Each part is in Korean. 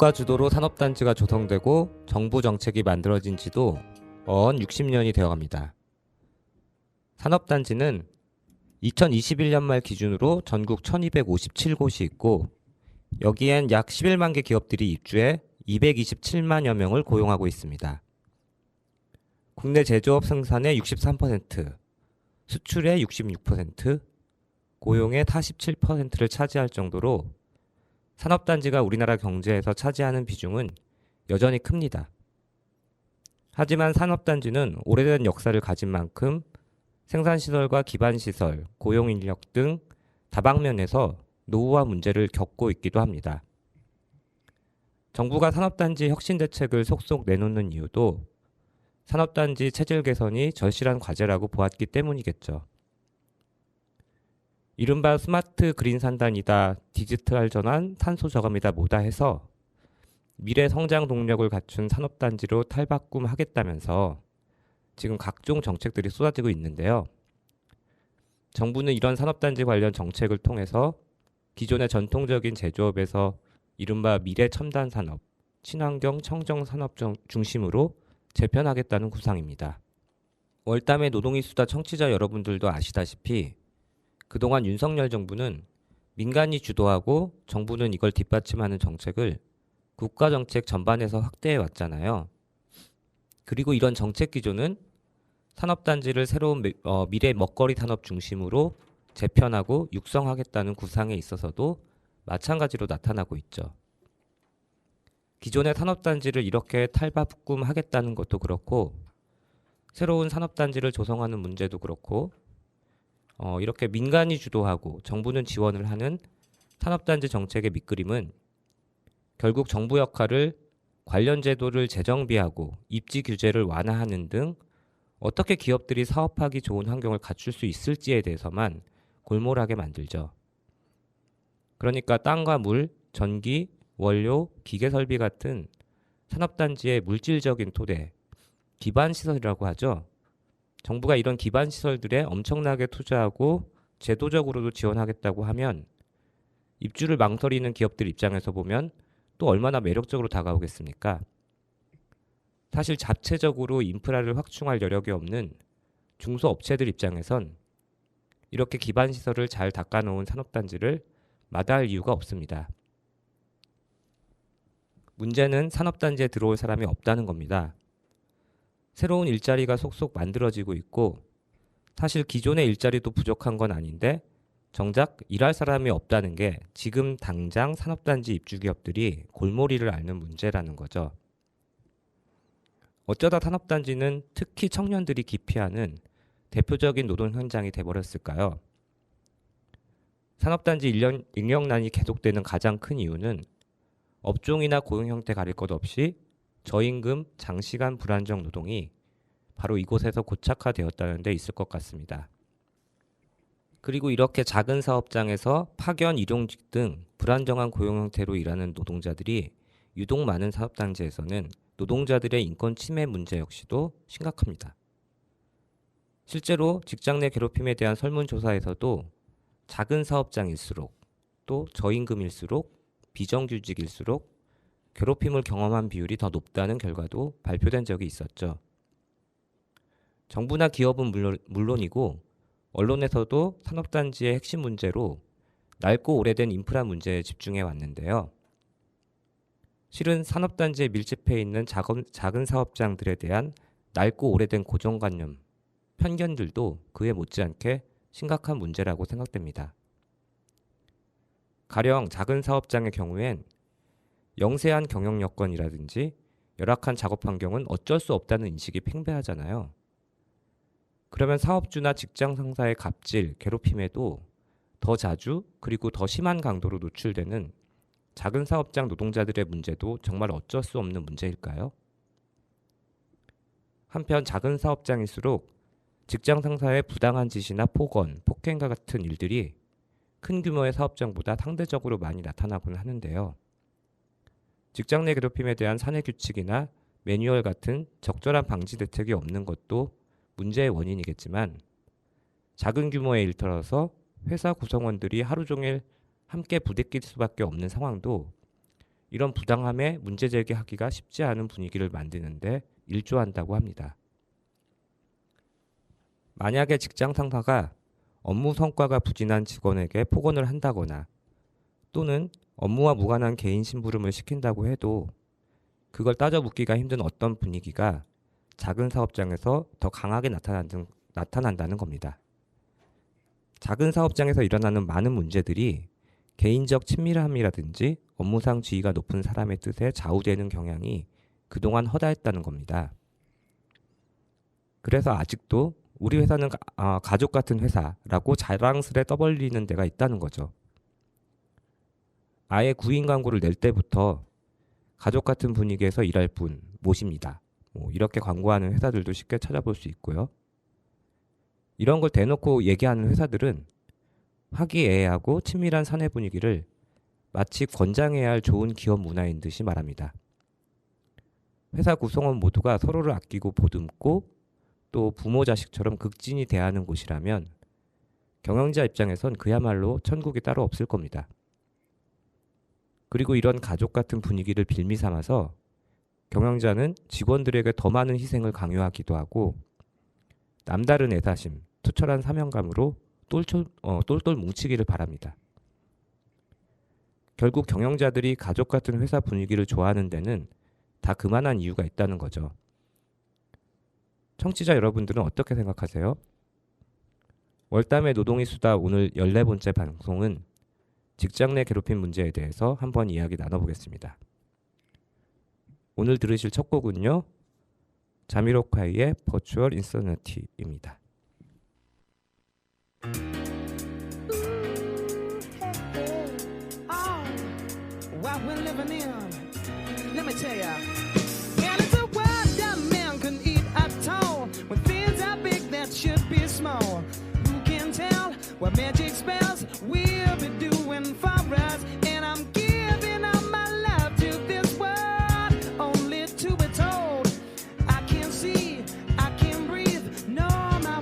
국가 주도로 산업단지가 조성되고 정부 정책이 만들어진 지도 언 60년이 되어갑니다. 산업단지는 2021년 말 기준으로 전국 1257곳이 있고 여기엔 약 11만 개 기업들이 입주해 227만여 명을 고용하고 있습니다. 국내 제조업 생산의 63%, 수출의 66%, 고용의 47%를 차지할 정도로 산업단지가 우리나라 경제에서 차지하는 비중은 여전히 큽니다. 하지만 산업단지는 오래된 역사를 가진 만큼 생산시설과 기반시설, 고용인력 등 다방면에서 노후화 문제를 겪고 있기도 합니다. 정부가 산업단지 혁신 대책을 속속 내놓는 이유도 산업단지 체질 개선이 절실한 과제라고 보았기 때문이겠죠. 이른바 스마트 그린 산단이다, 디지털 전환, 탄소 저감이다 뭐다 해서 미래 성장 동력을 갖춘 산업단지로 탈바꿈하겠다면서 지금 각종 정책들이 쏟아지고 있는데요. 정부는 이런 산업단지 관련 정책을 통해서 기존의 전통적인 제조업에서 이른바 미래 첨단 산업, 친환경 청정 산업 중심으로 재편하겠다는 구상입니다. 월담의 노동이 수다 청취자 여러분들도 아시다시피 그동안 윤석열 정부는 민간이 주도하고 정부는 이걸 뒷받침하는 정책을 국가정책 전반에서 확대해 왔잖아요. 그리고 이런 정책 기조는 산업단지를 새로운 미래 먹거리 산업 중심으로 재편하고 육성하겠다는 구상에 있어서도 마찬가지로 나타나고 있죠. 기존의 산업단지를 이렇게 탈바꿈하겠다는 것도 그렇고 새로운 산업단지를 조성하는 문제도 그렇고 이렇게 민간이 주도하고 정부는 지원을 하는 산업단지 정책의 밑그림은 결국 정부 역할을 관련 제도를 재정비하고 입지 규제를 완화하는 등 어떻게 기업들이 사업하기 좋은 환경을 갖출 수 있을지에 대해서만 골몰하게 만들죠. 그러니까 땅과 물, 전기, 원료, 기계설비 같은 산업단지의 물질적인 토대, 기반시설이라고 하죠. 정부가 이런 기반시설들에 엄청나게 투자하고 제도적으로도 지원하겠다고 하면 입주를 망설이는 기업들 입장에서 보면 또 얼마나 매력적으로 다가오겠습니까? 사실 자체적으로 인프라를 확충할 여력이 없는 중소업체들 입장에선 이렇게 기반시설을 잘 닦아놓은 산업단지를 마다할 이유가 없습니다. 문제는 산업단지에 들어올 사람이 없다는 겁니다. 새로운 일자리가 속속 만들어지고 있고 사실 기존의 일자리도 부족한 건 아닌데 정작 일할 사람이 없다는 게 지금 당장 산업단지 입주 기업들이 골머리를 앓는 문제라는 거죠. 어쩌다 산업단지는 특히 청년들이 기피하는 대표적인 노동 현장이 돼버렸을까요? 산업단지 인력난이 계속되는 가장 큰 이유는 업종이나 고용 형태 가릴 것 없이 저임금, 장시간 불안정 노동이 바로 이곳에서 고착화되었다는 데 있을 것 같습니다. 그리고 이렇게 작은 사업장에서 파견, 일용직 등 불안정한 고용 형태로 일하는 노동자들이 유독 많은 산업단지에서는 노동자들의 인권 침해 문제 역시도 심각합니다. 실제로 직장 내 괴롭힘에 대한 설문조사에서도 작은 사업장일수록 또 저임금일수록 비정규직일수록 괴롭힘을 경험한 비율이 더 높다는 결과도 발표된 적이 있었죠. 정부나 기업은 물론이고 언론에서도 산업단지의 핵심 문제로 낡고 오래된 인프라 문제에 집중해 왔는데요. 실은 산업단지에 밀집해 있는 작은 사업장들에 대한 낡고 오래된 고정관념, 편견들도 그에 못지않게 심각한 문제라고 생각됩니다. 가령 작은 사업장의 경우엔 영세한 경영 여건이라든지 열악한 작업 환경은 어쩔 수 없다는 인식이 팽배하잖아요. 그러면 사업주나 직장 상사의 갑질, 괴롭힘에도 더 자주 그리고 더 심한 강도로 노출되는 작은 사업장 노동자들의 문제도 정말 어쩔 수 없는 문제일까요? 한편 작은 사업장일수록 직장 상사의 부당한 지시나 폭언, 폭행과 같은 일들이 큰 규모의 사업장보다 상대적으로 많이 나타나곤 하는데요. 직장 내 괴롭힘에 대한 사내 규칙이나 매뉴얼 같은 적절한 방지 대책이 없는 것도 문제의 원인이겠지만 작은 규모의 일터라서 회사 구성원들이 하루 종일 함께 부대낄 수밖에 없는 상황도 이런 부당함에 문제 제기하기가 쉽지 않은 분위기를 만드는데 일조한다고 합니다. 만약에 직장 상사가 업무 성과가 부진한 직원에게 폭언을 한다거나 또는 업무와 무관한 개인 심부름을 시킨다고 해도 그걸 따져 묻기가 힘든 어떤 분위기가 작은 사업장에서 더 강하게 나타난다는 겁니다. 작은 사업장에서 일어나는 많은 문제들이 개인적 친밀함이라든지 업무상 지위가 높은 사람의 뜻에 좌우되는 경향이 그동안 허다했다는 겁니다. 그래서 아직도 우리 회사는 가족 같은 회사라고 자랑스레 떠벌리는 데가 있다는 거죠. 아예 구인 광고를 낼 때부터 가족 같은 분위기에서 일할 분 모십니다. 이렇게 광고하는 회사들도 쉽게 찾아볼 수 있고요. 이런 걸 대놓고 얘기하는 회사들은 화기애애하고 친밀한 사내 분위기를 마치 권장해야 할 좋은 기업 문화인 듯이 말합니다. 회사 구성원 모두가 서로를 아끼고 보듬고 또 부모 자식처럼 극진히 대하는 곳이라면 경영자 입장에선 그야말로 천국이 따로 없을 겁니다. 그리고 이런 가족 같은 분위기를 빌미 삼아서 경영자는 직원들에게 더 많은 희생을 강요하기도 하고 남다른 애사심, 투철한 사명감으로 똘똘 뭉치기를 바랍니다. 결국 경영자들이 가족 같은 회사 분위기를 좋아하는 데는 다 그만한 이유가 있다는 거죠. 청취자 여러분들은 어떻게 생각하세요? 월담의 노동이 수다 오늘 14번째 방송은 직장 내 괴롭힘 문제에 대해서 한번 이야기 나눠보겠습니다. 오늘 들으실 첫 곡은요. 자미로콰이의 Virtual Insanity입니다. What we're living in, let me tell ya. And it's a world that man can eat at all. When things are big that should be small. Who can tell what magic spells we'll be doing for us? And I'm giving all my love to this world, only to be told I can't see, I can't breathe, no, my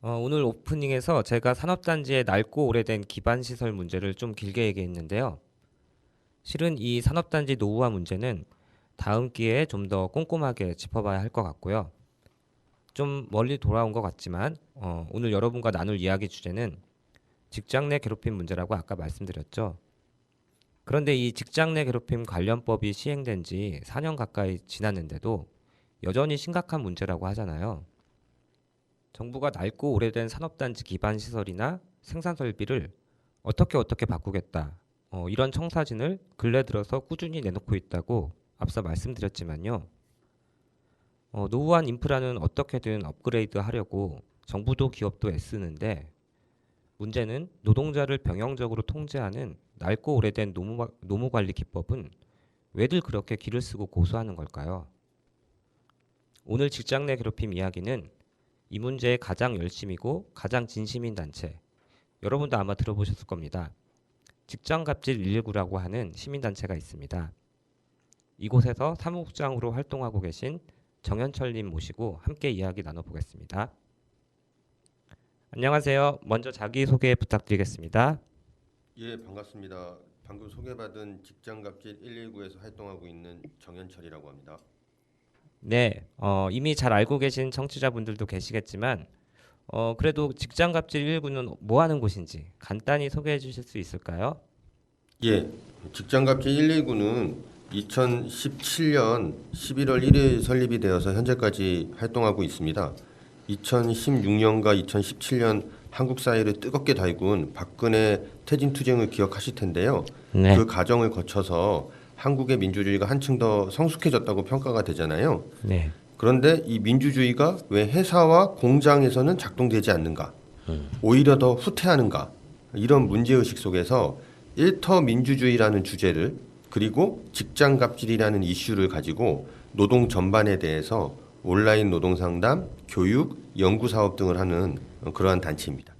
오늘 오프닝에서 제가 산업단지의 낡고 오래된 기반 시설 문제를 좀 길게 얘기했는데요. 실은 이 산업단지 노후화 문제는 다음 기회에 좀 더 꼼꼼하게 짚어봐야 할 것 같고요. 좀 멀리 돌아온 것 같지만 오늘 여러분과 나눌 이야기 주제는 직장 내 괴롭힘 문제라고 아까 말씀드렸죠. 그런데 이 직장 내 괴롭힘 관련법이 시행된 지 4년 가까이 지났는데도 여전히 심각한 문제라고 하잖아요. 정부가 낡고 오래된 산업단지 기반 시설이나 생산 설비를 어떻게 바꾸겠다. 이런 청사진을 근래 들어서 꾸준히 내놓고 있다고 앞서 말씀드렸지만요. 노후한 인프라는 어떻게든 업그레이드 하려고 정부도 기업도 애쓰는데 문제는 노동자를 병영적으로 통제하는 낡고 오래된 노무관리 기법은 왜들 그렇게 기를 쓰고 고수하는 걸까요? 오늘 직장 내 괴롭힘 이야기는 이 문제에 가장 열심이고 가장 진심인 단체, 여러분도 아마 들어보셨을 겁니다. 직장갑질 119라고 하는 시민단체가 있습니다. 이곳에서 사무국장으로 활동하고 계신 정현철님 모시고 함께 이야기 나눠보겠습니다. 안녕하세요. 먼저 자기소개 부탁드리겠습니다. 예, 반갑습니다. 방금 소개받은 직장갑질 119에서 활동하고 있는 정현철이라고 합니다. 네, 이미 잘 알고 계신 청취자분들도 계시겠지만 그래도 직장갑질 119는 뭐 하는 곳인지 간단히 소개해 주실 수 있을까요? 예, 직장갑질 119는 2017년 11월 1일 설립이 되어서 현재까지 활동하고 있습니다. 2016년과 2017년 한국 사회를 뜨겁게 달군 박근혜 퇴진 투쟁을 기억하실 텐데요. 네. 그 과정을 거쳐서 한국의 민주주의가 한층 더 성숙해졌다고 평가가 되잖아요. 네. 그런데 이 민주주의가 왜 회사와 공장에서는 작동되지 않는가? 오히려 더 후퇴하는가? 이런 문제의식 속에서 일터 민주주의라는 주제를 그리고 직장 갑질이라는 이슈를 가지고 노동 전반에 대해서 온라인 노동 상담, 교육, 연구 사업 등을 하는 그러한 단체입니다.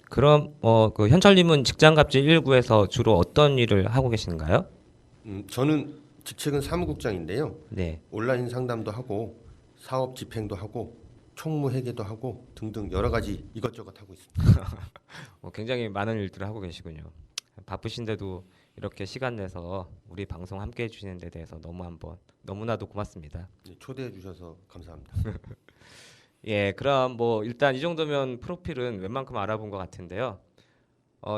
그럼 그 현철님은 직장갑질 119에서 주로 어떤 일을 하고 계신가요? 저는 직책은 사무국장인데요. 네. 온라인 상담도 하고 사업 집행도 하고 총무 회계도 하고 등등 여러 가지 이것저것 하고 있습니다. 굉장히 많은 일들을 하고 계시군요. 바쁘신데도 이렇게 시간 내서 우리 방송 함께 해주시는 데 대해서 너무나도 고맙습니다. 네, 초대해 주셔서 감사합니다. 예, 그럼 뭐 일단 이 정도면 프로필은 웬만큼 알아본 것 같은데요.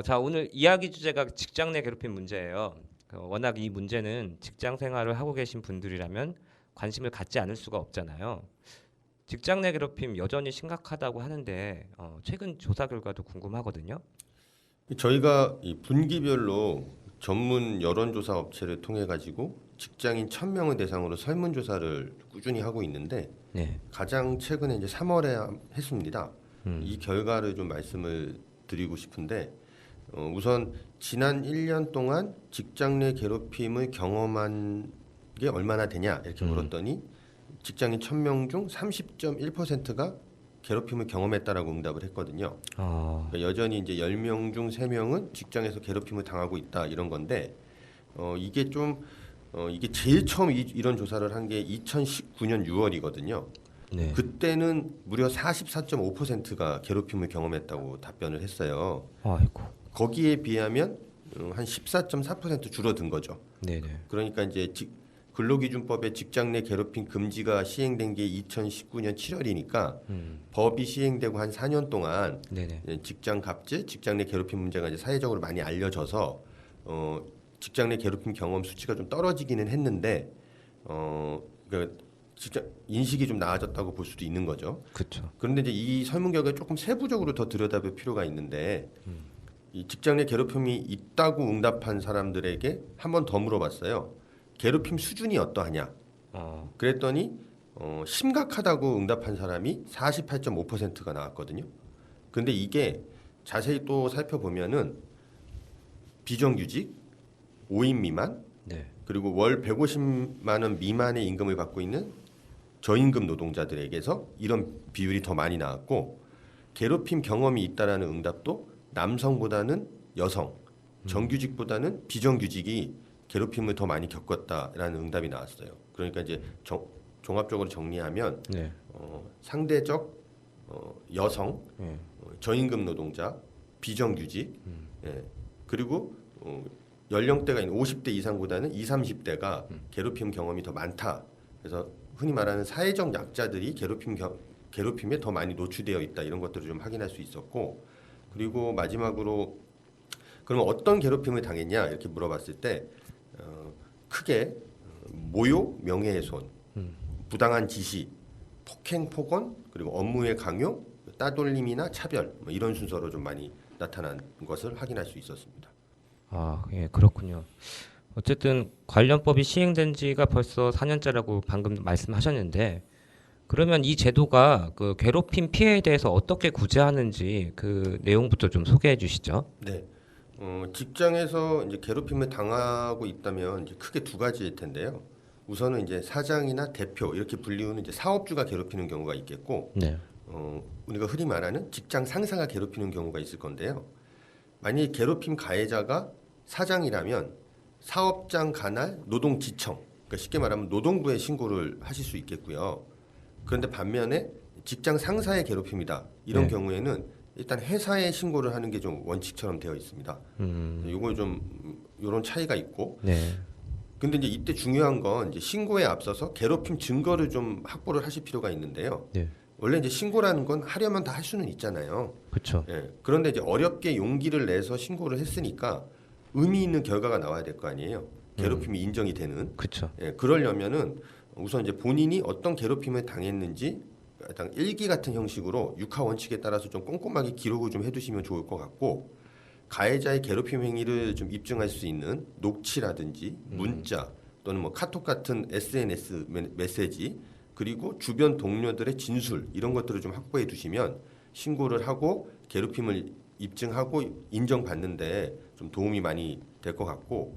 자, 오늘 이야기 주제가 직장 내 괴롭힘 문제예요. 워낙 이 문제는 직장 생활을 하고 계신 분들이라면 관심을 갖지 않을 수가 없잖아요. 직장 내 괴롭힘 여전히 심각하다고 하는데 최근 조사 결과도 궁금하거든요. 저희가 이 분기별로 전문 여론조사 업체를 통해 가지고 직장인 1,000명을 대상으로 설문조사를 꾸준히 하고 있는데 네. 가장 최근에 이제 3월에 했습니다. 이 결과를 좀 말씀을 드리고 싶은데 우선 지난 1년 동안 직장 내 괴롭힘을 경험한 게 얼마나 되냐 이렇게 물었더니 직장인 1,000명 중 30.1%가 괴롭힘을 경험했다라고 응답을 했거든요. 그러니까 여전히 이제 10명 중 3명은 직장에서 괴롭힘을 당하고 있다 이런 건데 이게 이게 제일 처음 이런 조사를 한 게 2019년 6월이거든요. 네. 그때는 무려 44.5%가 괴롭힘을 경험했다고 답변을 했어요. 아이고. 거기에 비하면 한 14.4% 줄어든 거죠. 네네. 그러니까 이제 근로기준법에 직장 내 괴롭힘 금지가 시행된 게 2019년 7월이니까 법이 시행되고 한 4년 동안 네네. 직장 갑질, 직장 내 괴롭힘 문제가 이제 사회적으로 많이 알려져서 직장 내 괴롭힘 경험 수치가 좀 떨어지기는 했는데 그러니까 직장 인식이 좀 나아졌다고 볼 수도 있는 거죠. 그렇죠. 그런데 이제 이 설문 결과를 조금 세부적으로 더 들여다볼 필요가 있는데 이 직장 내 괴롭힘이 있다고 응답한 사람들에게 한 번 더 물어봤어요. 괴롭힘 수준이 어떠하냐? 그랬더니 심각하다고 응답한 사람이 48.5%가 나왔거든요. 근데 이게 자세히 또 살펴보면은 비정규직, 5인 미만, 네. 그리고 월 150만 원 미만의 임금을 받고 있는 저임금 노동자들에게서 이런 비율이 더 많이 나왔고 괴롭힘 경험이 있다라는 응답도 남성보다는 여성, 정규직보다는 비정규직이 괴롭힘을 더 많이 겪었다라는 응답이 나왔어요. 그러니까 이제 종합적으로 정리하면 네. 상대적 여성, 예. 저임금 노동자, 비정규직, 예. 그리고 연령대가 있는 50대 이상보다는 20, 30대가 괴롭힘 경험이 더 많다. 그래서 흔히 말하는 사회적 약자들이 괴롭힘에 더 많이 노출되어 있다. 이런 것들을 좀 확인할 수 있었고, 그리고 마지막으로 그러면 어떤 괴롭힘을 당했냐 이렇게 물어봤을 때 크게 모욕, 명예훼손, 부당한 지시, 폭행, 폭언, 그리고 업무의 강요, 따돌림이나 차별 뭐 이런 순서로 좀 많이 나타난 것을 확인할 수 있었습니다. 아, 예, 그렇군요. 어쨌든 관련법이 시행된 지가 벌써 4년째라고 방금 말씀하셨는데, 그러면 이 제도가 그 괴롭힘 피해에 대해서 어떻게 구제하는지 그 내용부터 좀 소개해 주시죠. 네, 직장에서 이제 괴롭힘을 당하고 있다면 이제 크게 두 가지일 텐데요. 우선은 이제 사장이나 대표 이렇게 불리우는 이제 사업주가 괴롭히는 경우가 있겠고, 네. 우리가 흔히 말하는 직장 상사가 괴롭히는 경우가 있을 건데요. 만약 괴롭힘 가해자가 사장이라면 사업장 관할 노동지청, 그러니까 쉽게 말하면 노동부에 신고를 하실 수 있겠고요. 그런데 반면에 직장 상사의 괴롭힘이다 이런 네. 경우에는 일단 회사에 신고를 하는 게 좀 원칙처럼 되어 있습니다. 이거 좀 이런 차이가 있고. 네. 근데 이제 이때 중요한 건 이제 신고에 앞서서 괴롭힘 증거를 좀 확보를 하실 필요가 있는데요. 네. 원래 이제 신고라는 건 하려면 다 할 수는 있잖아요. 그렇죠. 예. 그런데 이제 어렵게 용기를 내서 신고를 했으니까 의미 있는 결과가 나와야 될 거 아니에요. 괴롭힘이 인정이 되는. 그렇죠. 예. 그러려면은 우선 이제 본인이 어떤 괴롭힘을 당했는지 약간 일기 같은 형식으로 육하 원칙에 따라서 좀 꼼꼼하게 기록을 좀 해두시면 좋을 것 같고, 가해자의 괴롭힘 행위를 좀 입증할 수 있는 녹취라든지 문자 또는 뭐 카톡 같은 SNS 메시지, 그리고 주변 동료들의 진술 이런 것들을 좀 확보해 두시면 신고를 하고 괴롭힘을 입증하고 인정받는데 좀 도움이 많이 될 것 같고,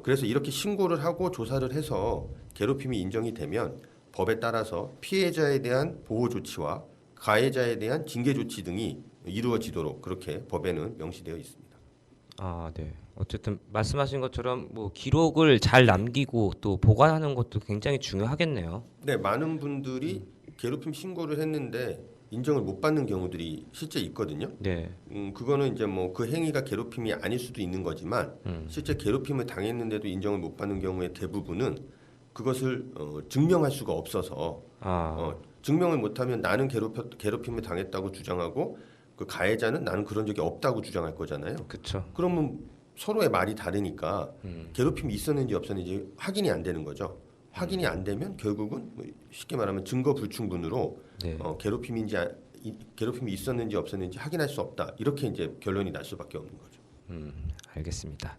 그래서 이렇게 신고를 하고 조사를 해서 괴롭힘이 인정이 되면 법에 따라서 피해자에 대한 보호 조치와 가해자에 대한 징계 조치 등이 이루어지도록 그렇게 법에는 명시되어 있습니다. 아, 네. 어쨌든 말씀하신 것처럼 뭐 기록을 잘 남기고 또 보관하는 것도 굉장히 중요하겠네요. 네, 많은 분들이 괴롭힘 신고를 했는데 인정을 못 받는 경우들이 실제 있거든요. 네. 그거는 이제 뭐 그 행위가 괴롭힘이 아닐 수도 있는 거지만 실제 괴롭힘을 당했는데도 인정을 못 받는 경우의 대부분은 그것을 증명할 수가 없어서 증명을 못하면 나는 괴롭힘을 당했다고 주장하고 그 가해자는 나는 그런 적이 없다고 주장할 거잖아요. 그렇죠. 그러면 서로의 말이 다르니까 괴롭힘이 있었는지 없었는지 확인이 안 되는 거죠. 확인이 안 되면 결국은 뭐 쉽게 말하면 증거 불충분으로 네. 괴롭힘이 있었는지 없었는지 확인할 수 없다. 이렇게 이제 결론이 날 수밖에 없는 거죠. 알겠습니다.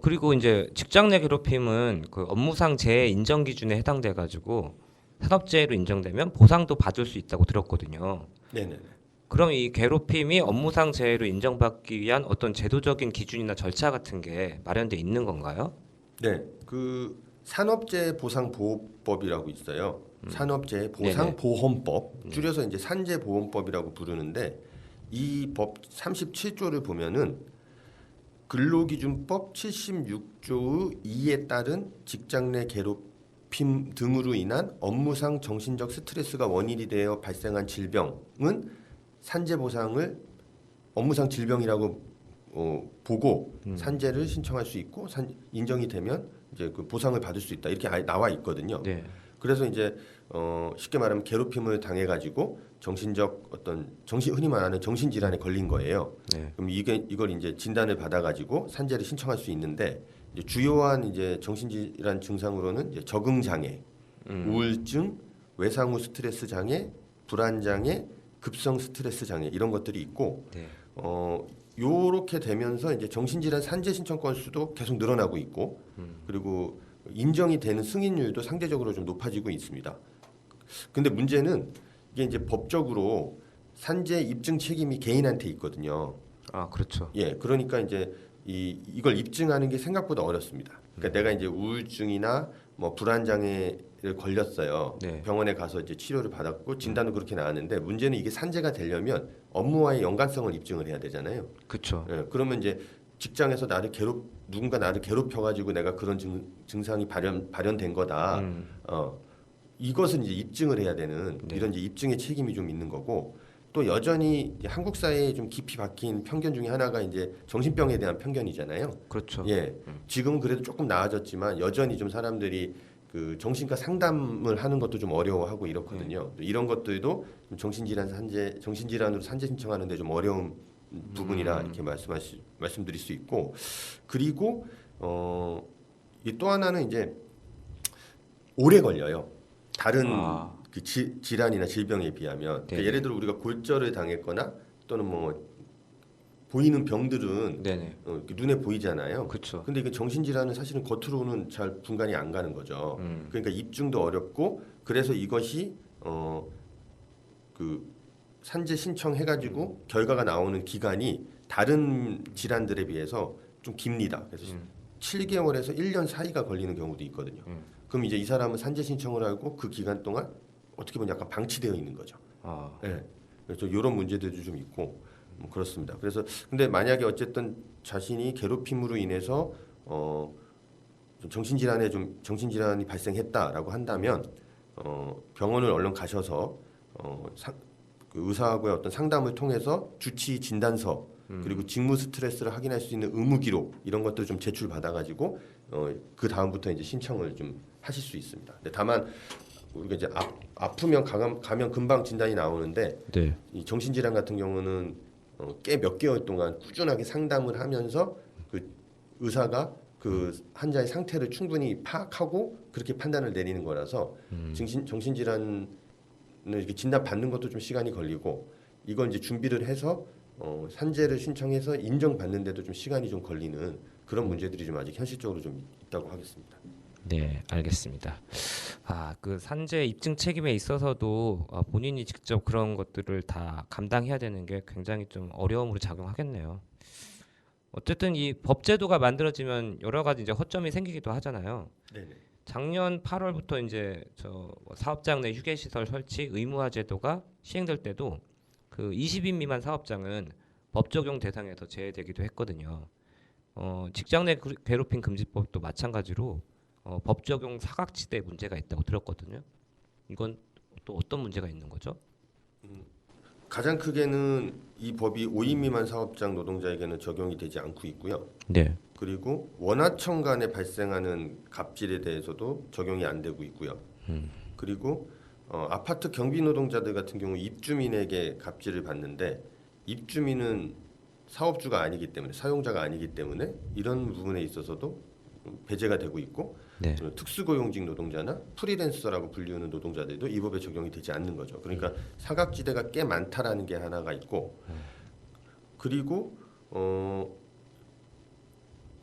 그리고 이제 직장 내 괴롭힘은 그 업무상 재해 인정 기준에 해당돼 가지고 산업재해로 인정되면 보상도 받을 수 있다고 들었거든요. 네네. 그럼 이 괴롭힘이 업무상 재해로 인정받기 위한 어떤 제도적인 기준이나 절차 같은 게 마련돼 있는 건가요? 네, 그 산업재해 보상보호법이라고 있어요. 산업재해 보상보험법, 줄여서 이제 산재보험법이라고 부르는데 이 법 37조를 보면은 근로기준법 76조의 2에 따른 직장 내 괴롭힘 등으로 인한 업무상 정신적 스트레스가 원인이 되어 발생한 질병은 산재보상을 업무상 질병이라고 보고 산재를 신청할 수 있고 인정이 되면 이제 그 보상을 받을 수 있다 이렇게 아예 나와 있거든요. 네. 그래서 이제 쉽게 말하면 괴롭힘을 당해가지고 흔히 말하는 정신질환에 걸린 거예요. 네. 그럼 이걸 이제 진단을 받아가지고 산재를 신청할 수 있는데 이제 주요한 이제 정신질환 증상으로는 이제 적응 장애, 우울증, 외상 후 스트레스 장애, 불안 장애, 급성 스트레스 장애 이런 것들이 있고 네. 요렇게 되면서 이제 정신질환 산재 신청 건수도 계속 늘어나고 있고 그리고 인정이 되는 승인율도 상대적으로 좀 높아지고 있습니다. 근데 문제는 이게 이제 법적으로 산재 입증 책임이 개인한테 있거든요. 아, 그렇죠. 예, 그러니까 이제 이걸 입증하는 게 생각보다 어렵습니다. 그러니까 내가 이제 우울증이나 뭐 불안 장애를 걸렸어요. 네. 병원에 가서 이제 치료를 받았고 진단은 그렇게 나왔는데 문제는 이게 산재가 되려면 업무와의 연관성을 입증을 해야 되잖아요. 그렇죠. 예, 그러면 이제 직장에서 누군가 나를 괴롭혀가지고 내가 그런 증상이 발현된 거다. 이것은 이제 입증을 해야 되는 네. 이런 이제 입증의 책임이 좀 있는 거고 또 여전히 이제 한국 사회에 좀 깊이 박힌 편견 중에 하나가 이제 정신병에 대한 편견이잖아요. 그렇죠. 예, 지금은 그래도 조금 나아졌지만 여전히 좀 사람들이 그 정신과 상담을 하는 것도 좀 어려워하고 이렇거든요. 이런 것들도 좀 정신질환으로 산재 신청하는데 좀 어려운 부분이라 이렇게 말씀드릴 수 있고, 그리고 이게 또 하나는 이제 오래 걸려요. 다른 그 질환이나 질병에 비하면. 그러니까 예를 들어 우리가 골절을 당했거나 또는 뭐 보이는 병들은 네네. 눈에 보이잖아요. 그렇죠. 근데 그 정신질환은 사실은 겉으로는 잘 분간이 안 가는 거죠. 그러니까 입증도 어렵고, 그래서 이것이 그 산재 신청해가지고 결과가 나오는 기간이 다른 질환들에 비해서 좀 깁니다. 그래서 7개월에서 1년 사이가 걸리는 경우도 있거든요. 그럼 이제 이 사람은 산재 신청을 하고 그 기간 동안 어떻게 보면 약간 방치되어 있는 거죠. 네. 그래서 이런 문제들도 좀 있고 뭐 그렇습니다. 그래서 근데 만약에 어쨌든 자신이 괴롭힘으로 인해서 좀 정신질환이 발생했다라고 한다면 병원을 얼른 가셔서 그 의사하고의 어떤 상담을 통해서 주치 진단서 그리고 직무 스트레스를 확인할 수 있는 의무 기록 이런 것들 좀 제출 받아가지고 그 다음부터 이제 신청을 좀 하실 수 있습니다. 근데 다만 우리가 이제 아프면 가면 금방 진단이 나오는데 네. 이 정신질환 같은 경우는 꽤 몇 개월 동안 꾸준하게 상담을 하면서 그 의사가 그 환자의 상태를 충분히 파악하고 그렇게 판단을 내리는 거라서 정신질환을 이렇게 진단 받는 것도 좀 시간이 걸리고, 이걸 이제 준비를 해서 산재를 신청해서 인정받는데도 좀 시간이 좀 걸리는 그런 문제들이 좀 아직 현실적으로 좀 있다고 하겠습니다. 네, 알겠습니다. 그 산재 입증 책임에 있어서도 본인이 직접 그런 것들을 다 감당해야 되는 게 굉장히 좀 어려움으로 작용하겠네요. 어쨌든 이 법제도가 만들어지면 여러 가지 이제 허점이 생기기도 하잖아요. 네네. 작년 8월부터 이제 사업장 내 휴게시설 설치 의무화 제도가 시행될 때도 그 20인 미만 사업장은 법 적용 대상에서 제외되기도 했거든요. 직장 내 괴롭힘 금지법도 마찬가지로 법 적용 사각지대 문제가 있다고 들었거든요. 이건 또 어떤 문제가 있는 거죠? 가장 크게는 이 법이 5인 미만 사업장 노동자에게는 적용이 되지 않고 있고요. 네. 그리고 원하청 간에 발생하는 갑질에 대해서도 적용이 안 되고 있고요. 그리고 아파트 경비 노동자들 같은 경우 입주민에게 갑질을 받는데 입주민은 사업주가 아니기 때문에 사용자가 아니기 때문에 이런 부분에 있어서도 배제가 되고 있고, 네. 특수고용직 노동자나 프리랜서라고 불리우는 노동자들도 이 법에 적용이 되지 않는 거죠. 그러니까 사각지대가 꽤 많다라는 게 하나가 있고, 그리고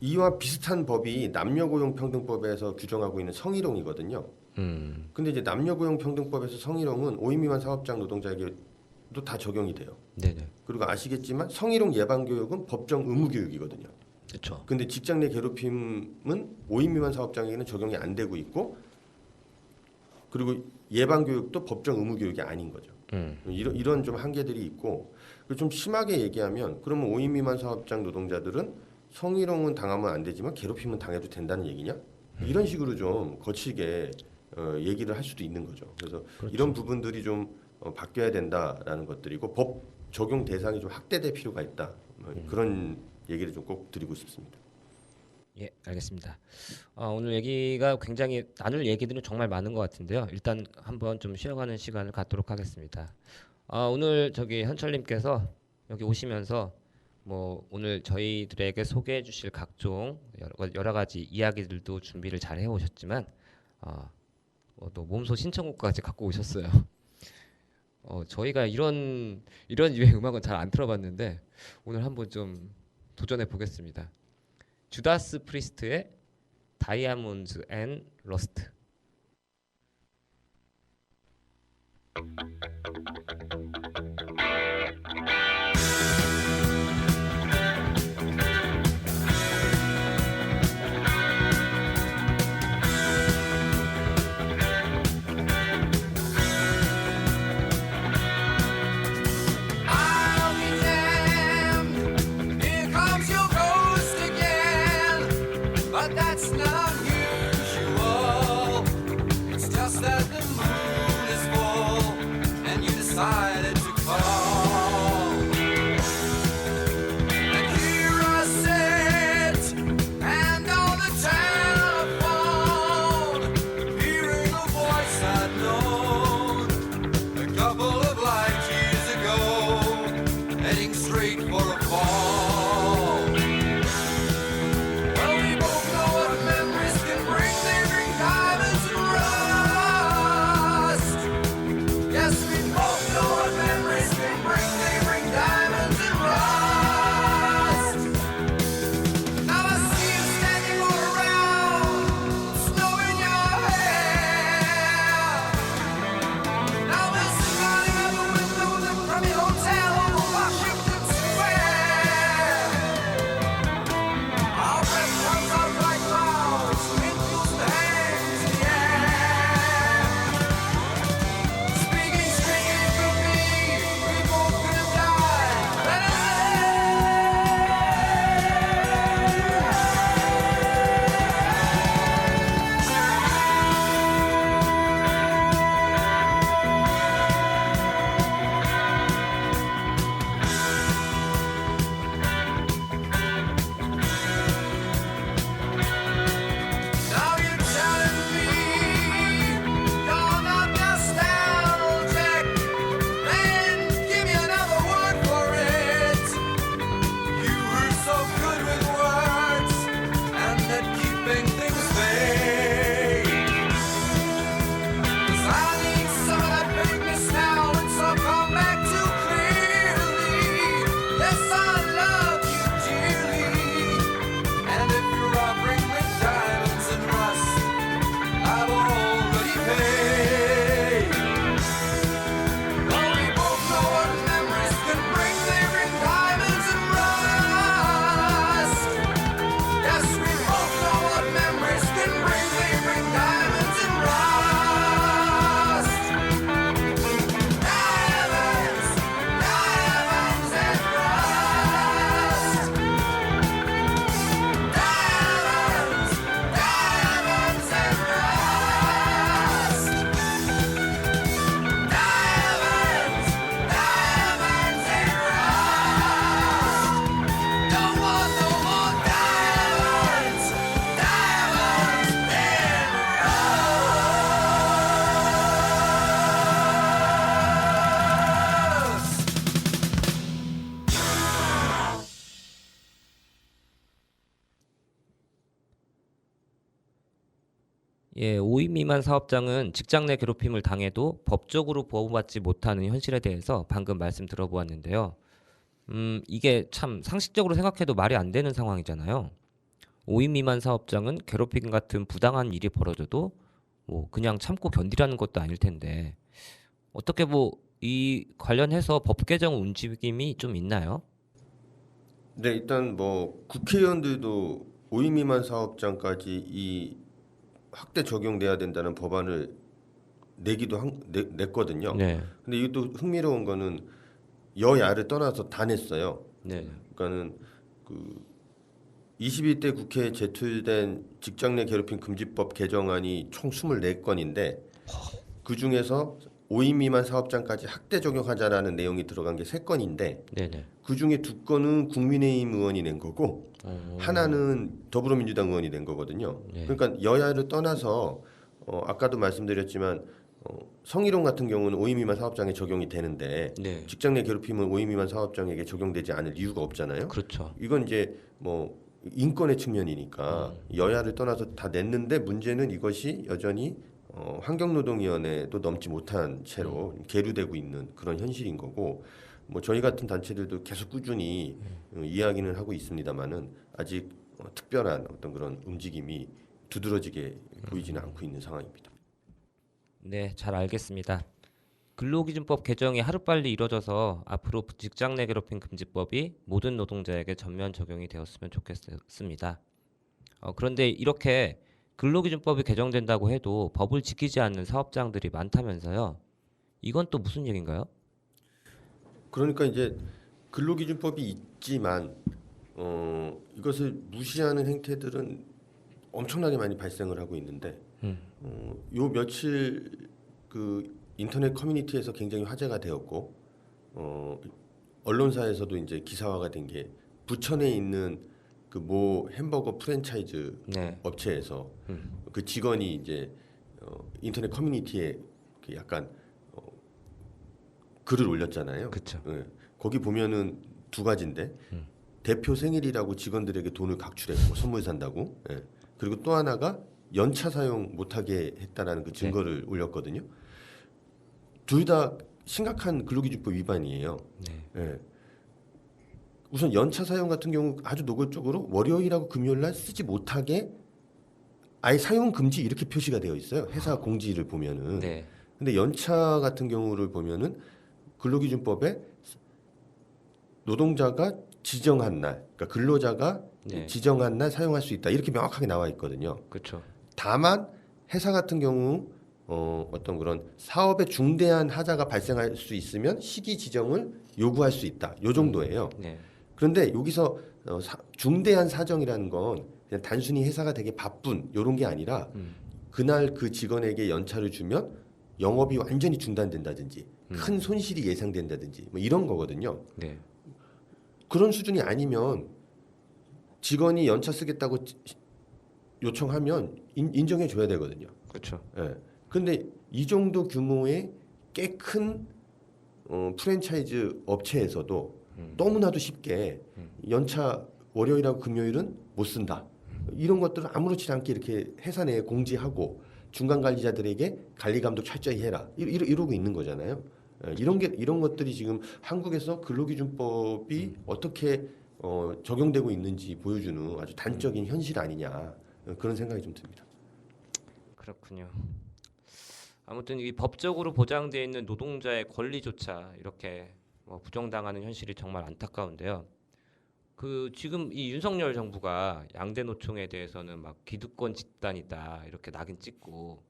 이와 비슷한 법이 남녀고용평등법에서 규정하고 있는 성희롱이거든요. 근데 이제 남녀고용평등법에서 성희롱은 5인 미만 사업장 노동자에게도 다 적용이 돼요. 네네. 그리고 아시겠지만 성희롱 예방 교육은 법정 의무 교육이거든요. 그렇죠. 근데 직장 내 괴롭힘은 5인 미만 사업장에게는 적용이 안 되고 있고, 그리고 예방 교육도 법정 의무 교육이 아닌 거죠. 이런 좀 한계들이 있고, 좀 심하게 얘기하면 그러면 5인 미만 사업장 노동자들은 성희롱은 당하면 안 되지만 괴롭힘은 당해도 된다는 얘기냐? 이런 식으로 좀 거칠게 얘기를 할 수도 있는 거죠. 그래서 그렇죠. 이런 부분들이 좀 바뀌어야 된다라는 것들이고, 법 적용 대상이 좀 확대될 필요가 있다. 그런 얘기를 좀 꼭 드리고 싶습니다. 예, 알겠습니다. 오늘 얘기가 굉장히 나눌 얘기들은 정말 많은 것 같은데요. 일단 한번 좀 쉬어가는 시간을 갖도록 하겠습니다. 오늘 현철님께서 여기 오시면서 뭐 오늘 저희들에게 소개해 주실 각종 여러 가지 이야기들도 준비를 잘 해오셨지만 또 몸소 신청곡까지 갖고 오셨어요. 저희가 이런 유의 음악은 잘 안 틀어봤는데 오늘 한번 좀 도전해 보겠습니다. 주다스 프리스트의 다이아몬드 앤 러스트. I'll be damned, here comes your ghost again. But that's not usual. It's just that the moon is full and you decided to call. 예, 5인 미만 사업장은 직장 내 괴롭힘을 당해도 법적으로 보호받지 못하는 현실에 대해서 방금 말씀 들어보았는데요. 이게 참 상식적으로 생각해도 말이 안 되는 상황이잖아요. 5인 미만 사업장은 괴롭힘 같은 부당한 일이 벌어져도 뭐 그냥 참고 견디라는 것도 아닐 텐데 어떻게 뭐 이 관련해서 법 개정 움직임이 좀 있나요? 네, 일단 뭐 국회의원들도 5인 미만 사업장까지 이 확대 적용돼야 된다는 법안을 냈거든요. 네. 근데 이것도 흥미로운 거는 여야를 떠나서 다 냈어요. 네. 그러니까는 그 21대 국회에 제출된 직장 내 괴롭힘 금지법 개정안이 총 24건인데 그 중에서 5인 미만 사업장까지 확대 적용하자라는 내용이 들어간 게 3건인데 네, 네. 그 중에 2건은 국민의힘 의원이 낸 거고 하나는 더불어민주당 의원이 낸 거거든요. 네. 그러니까 여야를 떠나서 아까도 말씀드렸지만 성희롱 같은 경우는 5인 미만 사업장에 적용이 되는데 네. 직장 내 괴롭힘은 5인 미만 사업장에게 적용되지 않을 이유가 없잖아요. 그렇죠. 이건 이제 뭐 인권의 측면이니까 여야를 떠나서 다 냈는데 문제는 이것이 여전히 환경노동위원회도 넘지 못한 채로 계류되고 있는 그런 현실인 거고 뭐 저희 같은 단체들도 계속 꾸준히 이야기는 하고 있습니다만은 아직 특별한 어떤 그런 움직임이 두드러지게 보이지는 않고 있는 상황입니다. 네, 잘 알겠습니다. 근로기준법 개정이 하루빨리 이뤄져서 앞으로 직장 내 괴롭힘 금지법이 모든 노동자에게 전면 적용이 되었으면 좋겠습니다. 그런데 이렇게 근로기준법이 개정된다고 해도 법을 지키지 않는 사업장들이 많다면서요. 이건 또 무슨 얘기인가요? 그러니까 이제 근로기준법이 있지만 이것을 무시하는 행태들은 엄청나게 많이 발생을 하고 있는데 요 며칠 그 인터넷 커뮤니티에서 굉장히 화제가 되었고 언론사에서도 이제 기사화가 된 게 부천에 있는 그 모 햄버거 프랜차이즈 네. 업체에서 그 직원이 이제 인터넷 커뮤니티에 그 약간 글을 올렸잖아요. 그쵸. 예. 거기 보면은 두 가지인데 대표 생일이라고 직원들에게 돈을 각출했고 선물 산다고. 예. 그리고 또 하나가 연차 사용 못하게 했다라는 그 증거를 올렸거든요. 둘 다 심각한 근로기준법 위반이에요. 네. 예. 우선 연차 사용 같은 경우 아주 노골적으로 월요일하고 금요일날 쓰지 못하게 아예 사용 금지 이렇게 표시가 되어 있어요. 회사 공지를 보면은. 네. 근데 연차 같은 경우를 보면은 근로기준법에 노동자가 지정한 날, 그러니까 근로자가 네. 지정한 날 사용할 수 있다 이렇게 명확하게 나와 있거든요. 그렇죠. 다만 회사 같은 경우 어떤 그런 사업에 중대한 하자가 발생할 수 있으면 시기 지정을 요구할 수 있다. 요 정도예요. 네. 그런데 여기서 중대한 사정이라는 건 그냥 단순히 회사가 되게 바쁜 요런 게 아니라 그날 그 직원에게 연차를 주면 영업이 완전히 중단된다든지 큰 손실이 예상된다든지 뭐 이런 거거든요. 네. 그런 수준이 아니면 직원이 연차 쓰겠다고 요청하면 인정해 줘야 되거든요. 그렇죠. 예. 근데 이 정도 규모의 꽤 큰 프랜차이즈 업체에서도 너무나도 쉽게 연차 월요일하고 금요일은 못 쓴다. 이런 것들을 아무렇지 않게 이렇게 회사 내에 공지하고 중간 관리자들에게 관리 감독 철저히 해라. 이러고 있는 거잖아요. 예, 이런 것들이 지금 한국에서 근로기준법이 어떻게 적용되고 있는지 보여주는 아주 단적인 현실 아니냐 그런 생각이 좀 듭니다. 그렇군요. 아무튼 이 법적으로 보장되어 있는 노동자의 권리조차 이렇게 부정당하는 현실이 정말 안타까운데요. 그 지금 이 윤석열 정부가 양대 노총에 대해서는 막 기득권 집단이다 이렇게 낙인 찍고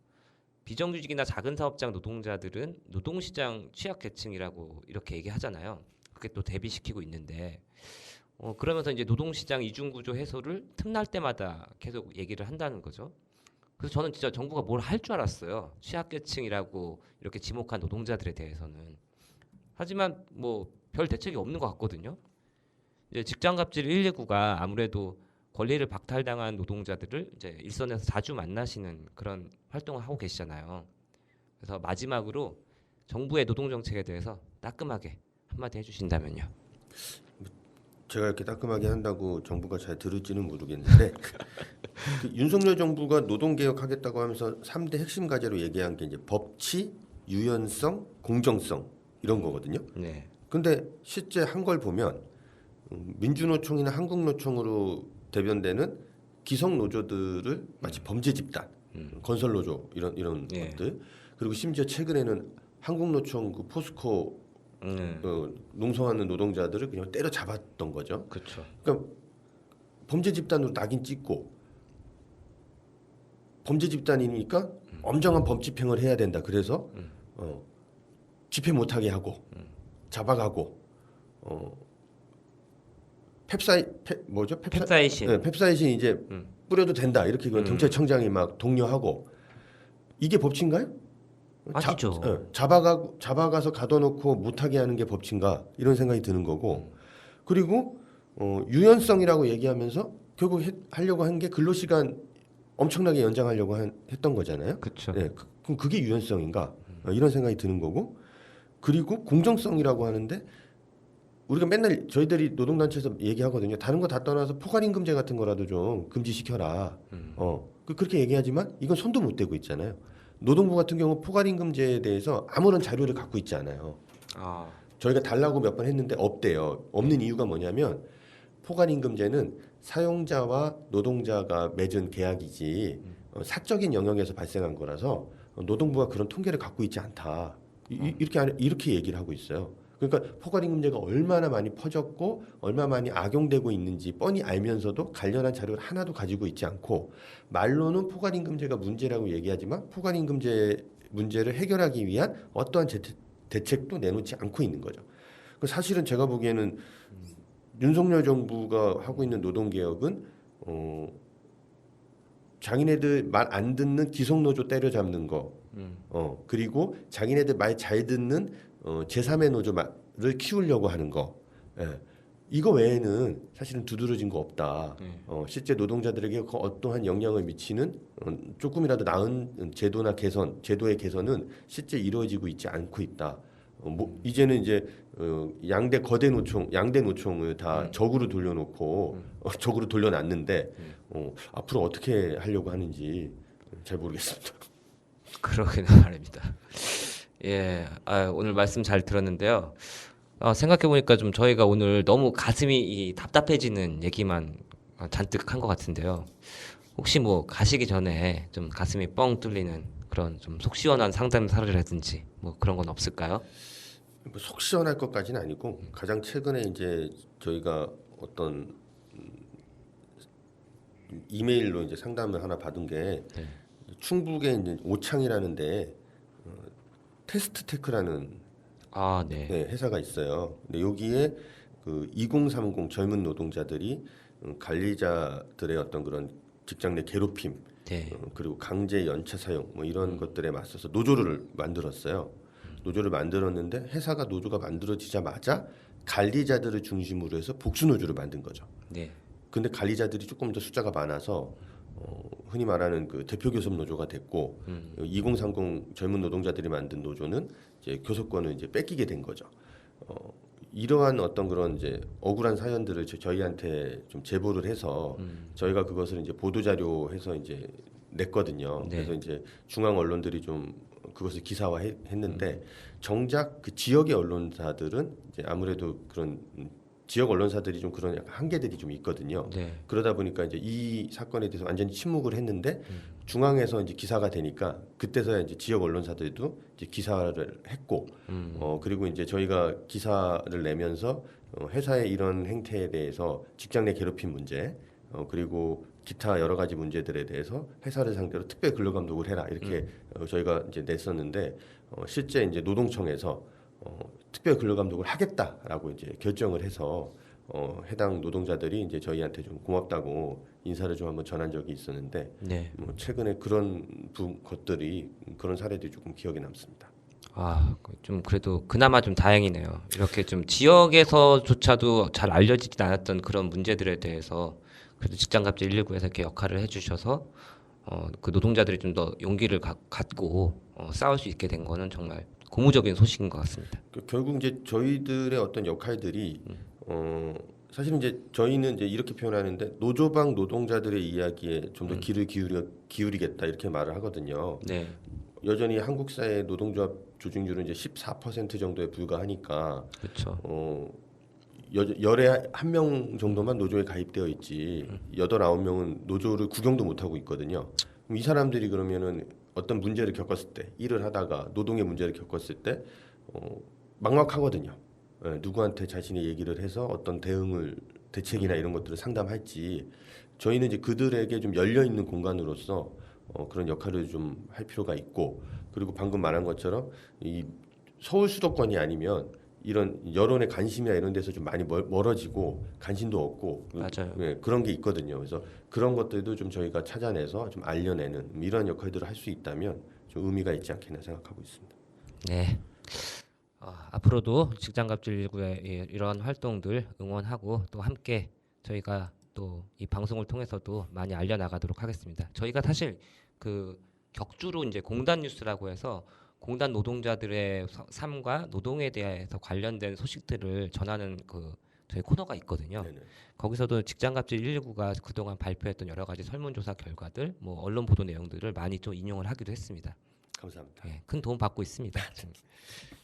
비정규직이나 작은 사업장 노동자들은 노동시장 취약계층이라고 이렇게 얘기하잖아요. 그게 또 대비시키고 있는데 그러면서 이제 노동시장 이중구조 해소를 틈날 때마다 계속 얘기를 한다는 거죠. 그래서 저는 진짜 정부가 뭘 할 줄 알았어요. 취약계층이라고 이렇게 지목한 노동자들에 대해서는. 하지만 뭐 별 대책이 없는 것 같거든요. 이제 직장갑질 119가 아무래도 권리를 박탈당한 노동자들을 이제 일선에서 자주 만나시는 그런 활동을 하고 계시잖아요. 그래서 마지막으로 정부의 노동 정책에 대해서 따끔하게 한마디 해주신다면요. 제가 이렇게 따끔하게 한다고 정부가 잘 들을지는 모르겠는데 그 윤석열 정부가 노동개혁하겠다고 하면서 3대 핵심 과제로 얘기한 게 이제 법치, 유연성, 공정성 이런 거거든요. 네. 근데 실제 한 걸 보면 민주노총이나 한국노총으로 대변되는 기성 노조들을 마치 범죄 집단, 건설 노조 이런 예. 것들 그리고 심지어 최근에는 한국노총 그 포스코 농성하는 노동자들을 그냥 때려 잡았던 거죠. 그렇죠. 그러니까 범죄 집단으로 낙인 찍고 범죄 집단이니까 엄정한 법 집행을 해야 된다. 그래서 집회 못하게 하고 잡아가고 펩사이신. 네, 펩사이신 이제 뿌려도 된다. 이렇게 그 경찰청장이 막 독려하고 이게 법치인가요? 아니죠. 잡아가서 가둬놓고 못하게 하는 게 법치인가 이런 생각이 드는 거고 그리고 유연성이라고 얘기하면서 결국 하려고 한 게 근로시간 엄청나게 연장하려고 했던 거잖아요. 그렇죠. 네, 그럼 그게 유연성인가 이런 생각이 드는 거고 그리고 공정성이라고 하는데 우리가 맨날 저희들이 노동단체에서 얘기하거든요. 다른 거 다 떠나서 포괄임금제 같은 거라도 좀 금지시켜라. 그렇게 얘기하지만 이건 손도 못 대고 있잖아요. 노동부 같은 경우 포괄임금제에 대해서 아무런 자료를 갖고 있지 않아요. 아, 저희가 달라고 몇 번 했는데 없대요. 없는 이유가 뭐냐면 포괄임금제는 사용자와 노동자가 맺은 계약이지 사적인 영역에서 발생한 거라서 노동부가 그런 통계를 갖고 있지 않다. 이렇게 얘기를 하고 있어요. 그러니까 포괄임금제가 얼마나 많이 퍼졌고 얼마나 많이 악용되고 있는지 뻔히 알면서도 관련한 자료를 하나도 가지고 있지 않고 말로는 포괄임금제가 문제라고 얘기하지만 포괄임금제 문제를 해결하기 위한 어떠한 대책도 내놓지 않고 있는 거죠. 사실은 제가 보기에는 윤석열 정부가 하고 있는 노동개혁은 자기네들 말 안 듣는 기성노조 때려잡는 거 그리고 자기네들 말 잘 듣는 제3의 노조를 키우려고 하는 거 이거 외에는 사실은 두드러진 거 없다. 실제 노동자들에게 어떠한 영향을 미치는 조금이라도 나은 제도나 제도의 개선은 실제 이루어지고 있지 않고 있다. 이제는 이제 양대 노총을 다 적으로 돌려놓고 적으로 돌려놨는데 앞으로 어떻게 하려고 하는지 잘 모르겠습니다. 그러긴 말입니다. 예, 오늘 말씀 잘 들었는데요. 생각해보니까 좀 저희가 오늘 너무 가슴이 답답해지는 얘기만 잔뜩 한 것 같은데요. 혹시 뭐 가시기 전에 좀 가슴이 뻥 뚫리는 그런 좀 속 시원한 상담 사례라든지 뭐 그런 건 없을까요? 속 시원할 것까지는 아니고 가장 최근에 이제 저희가 어떤 이메일로 이제 상담을 하나 받은 게 충북에 이제 오창이라는데 테스트테크라는 회사가 있어요. 근데 여기에 그 2030 젊은 노동자들이 관리자들의 어떤 그런 직장 내 괴롭힘 그리고 강제 연차 사용 뭐 이런 것들에 맞서서 노조를 만들었어요. 노조를 만들었는데 회사가 노조가 만들어지자마자 관리자들을 중심으로 해서 복수 노조를 만든 거죠. 네. 근데 관리자들이 조금 더 숫자가 많아서 흔히 말하는 그 대표 교섭 노조가 됐고 2030 젊은 노동자들이 만든 노조는 이제 교섭권을 이제 뺏기게 된 거죠. 이러한 어떤 그런 이제 억울한 사연들을 저희한테 좀 제보를 해서 저희가 그것을 이제 보도 자료해서 이제 냈거든요. 네. 그래서 이제 중앙 언론들이 좀 그것을 기사화했는데 정작 그 지역의 언론사들은 이제 아무래도 그런 지역 언론사들이 좀 그런 약간 한계들이 좀 있거든요. 네. 그러다 보니까 이제 이 사건에 대해서 완전히 침묵을 했는데 중앙에서 이제 기사가 되니까 그때서야 이제 지역 언론사들도 이제 기사를 했고 그리고 이제 저희가 기사를 내면서 회사의 이런 행태에 대해서 직장 내 괴롭힘 문제 그리고 기타 여러 가지 문제들에 대해서 회사를 상대로 특별 근로 감독을 해라 이렇게 저희가 이제 냈었는데 실제 이제 노동청에서 특별 근로 감독을 하겠다라고 이제 결정을 해서 해당 노동자들이 이제 저희한테 좀 고맙다고 인사를 좀 한번 전한 적이 있었는데 네. 최근에 그런 것들이 그런 사례들이 조금 기억에 남습니다. 좀 그래도 그나마 좀 다행이네요. 이렇게 좀 지역에서조차도 잘 알려지지 않았던 그런 문제들에 대해서 그래도 직장갑질 119에서 이렇게 역할을 해주셔서 그 노동자들이 좀 더 용기를 갖고 싸울 수 있게 된 거는 정말 고무적인 소식인 것 같습니다. 결국 이제 저희들의 어떤 역할들이 사실은 이제 저희는 이제 이렇게 표현하는데 노조방 노동자들의 이야기에 좀 더 귀를 기울이겠다 이렇게 말을 하거든요. 네. 여전히 한국 사회 노동조합 조직률은 이제 14% 정도에 불과하니까 그렇죠. 열에 한 명 정도만 노조에 가입되어 있지 8-9명은 노조를 구경도 못 하고 있거든요. 그럼 이 사람들이 그러면은 어떤 문제를 겪었을 때 일을 하다가 노동의 문제를 겪었을 때 막막하거든요. 누구한테 자신의 얘기를 해서 어떤 대책이나 이런 것들을 상담할지 저희는 이제 그들에게 좀 열려 있는 공간으로서 그런 역할을 좀 할 필요가 있고 그리고 방금 말한 것처럼 이 서울 수도권이 아니면 이런 여론의 관심이나 이런 데서 좀 많이 멀어지고 관심도 없고 맞아요. 그런 게 있거든요. 그래서 그런 것들도 좀 저희가 찾아내서 좀 알려내는 이런 역할들을 할 수 있다면 좀 의미가 있지 않겠나 생각하고 있습니다. 네. 앞으로도 직장갑질119의 이런 활동들 응원하고 또 함께 저희가 또 이 방송을 통해서도 많이 알려나가도록 하겠습니다. 저희가 사실 그 격주로 이제 공단 뉴스라고 해서 공단 노동자들의 삶과 노동에 대해서 관련된 소식들을 전하는 그 저희 코너가 있거든요. 네네. 거기서도 직장갑질 119가 그동안 발표했던 여러 가지 설문조사 결과들, 뭐 언론 보도 내용들을 많이 좀 인용을 하기도 했습니다. 감사합니다. 예, 큰 도움 받고 있습니다.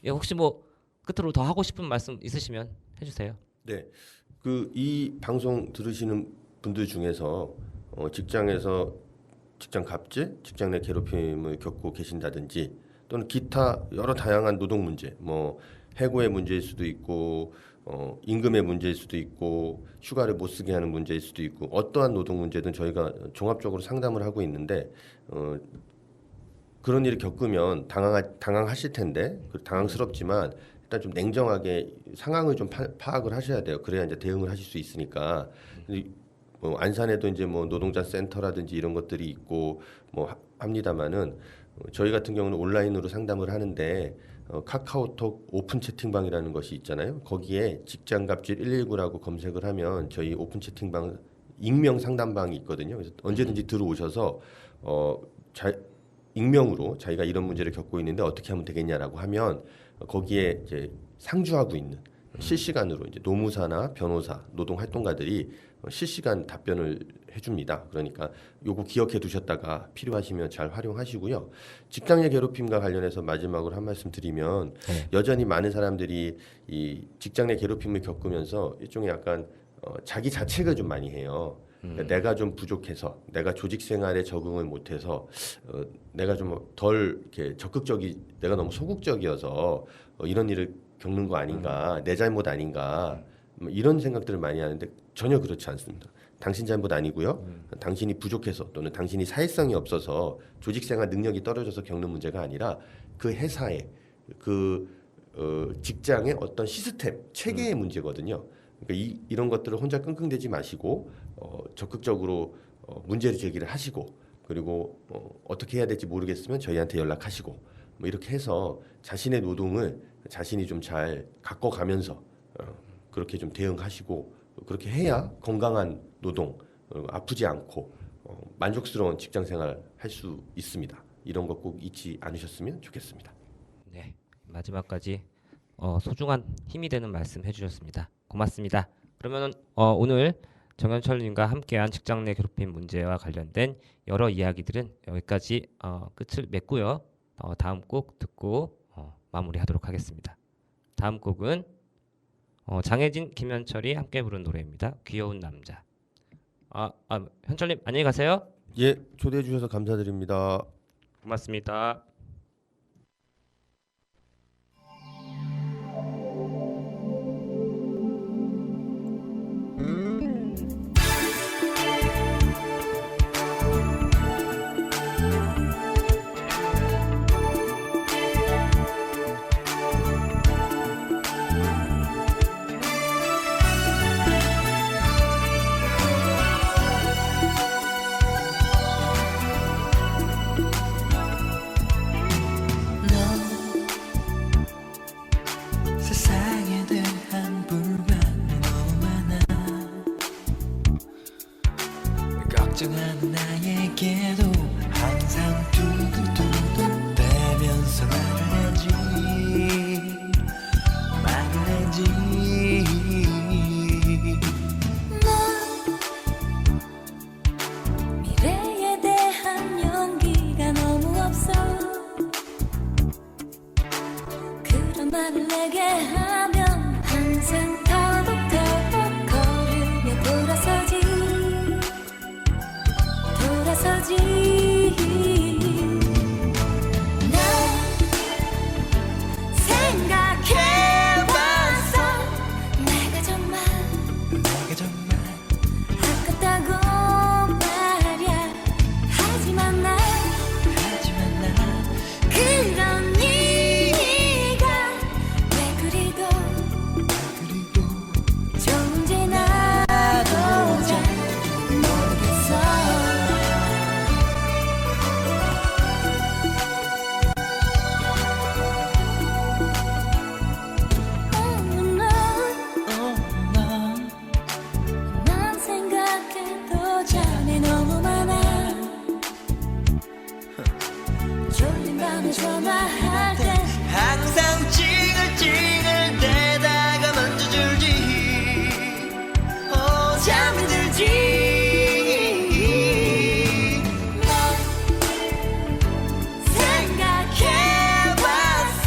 예, 혹시 뭐 끝으로 더 하고 싶은 말씀 있으시면 해주세요. 네, 그 이 방송 들으시는 분들 중에서 직장에서 직장 갑질, 직장 내 괴롭힘을 겪고 계신다든지 또는 기타 여러 다양한 노동 문제, 뭐 해고의 문제일 수도 있고 임금의 문제일 수도 있고 휴가를 못 쓰게 하는 문제일 수도 있고 어떠한 노동 문제든 저희가 종합적으로 상담을 하고 있는데 그런 일을 겪으면 당황하실 텐데 당황스럽지만 일단 좀 냉정하게 상황을 좀 파악을 하셔야 돼요. 그래야 이제 대응을 하실 수 있으니까. 뭐 안산에도 이제 뭐 노동자 센터라든지 이런 것들이 있고 뭐 합니다만은 저희 같은 경우는 온라인으로 상담을 하는데 카카오톡 오픈 채팅방이라는 것이 있잖아요. 거기에 직장갑질 119라고 검색을 하면 저희 오픈 채팅방 익명 상담방이 있거든요. 그래서 언제든지 들어오셔서 익명으로 자기가 이런 문제를 겪고 있는데 어떻게 하면 되겠냐라고 하면 거기에 이제 상주하고 있는 실시간으로 이제 노무사나 변호사, 노동활동가들이 실시간 답변을 해줍니다. 그러니까 요거 기억해 두셨다가 필요하시면 잘 활용하시고요. 직장 내 괴롭힘과 관련해서 마지막으로 한 말씀 드리면 여전히 많은 사람들이 이 직장 내 괴롭힘을 겪으면서 일종의 약간 자기 자책을 좀 많이 해요. 그러니까 내가 좀 부족해서, 내가 조직 생활에 적응을 못해서, 내가 좀 덜 이렇게 내가 너무 소극적이어서 이런 일을 겪는 거 아닌가, 내 잘못 아닌가, 뭐 이런 생각들을 많이 하는데 전혀 그렇지 않습니다. 당신 잘못 아니고요. 당신이 부족해서 또는 당신이 사회성이 없어서 조직 생활 능력이 떨어져서 겪는 문제가 아니라 그 회사의 직장의 어떤 시스템, 체계의 문제거든요. 그러니까 이런 것들을 혼자 끙끙대지 마시고 적극적으로 문제를 제기를 하시고 그리고 어떻게 해야 될지 모르겠으면 저희한테 연락하시고 뭐 이렇게 해서 자신의 노동을 자신이 좀 잘 가꿔가면서 그렇게 좀 대응하시고 그렇게 해야 건강한 노동, 아프지 않고 만족스러운 직장 생활 할 수 있습니다. 이런 거 꼭 잊지 않으셨으면 좋겠습니다. 네, 마지막까지 소중한 힘이 되는 말씀 해주셨습니다. 고맙습니다. 그러면 오늘 정현철님과 함께한 직장 내 괴롭힘 문제와 관련된 여러 이야기들은 여기까지 끝을 맺고요. 다음 곡 듣고 마무리하도록 하겠습니다. 다음 곡은 장혜진, 김현철이 함께 부른 노래입니다. 귀여운 남자. 현철님 안녕히 가세요. 예, 초대해 주셔서 감사드립니다. 고맙습니다. 말을 내게 하면 항상 더욱더욱 걸으며 돌아서지 난 생각해봤어 내가 정말 아깝다고 말야 하지만 난 그런 네가 왜 그리도 좋은지 나도 잘 모르겠어 난 생각해도 잠이 너무 많아 졸린 밤에 전화할 때 항상 찡얼찡얼 대다가 먼저 줄지 잠이 들지 난 생각해봤어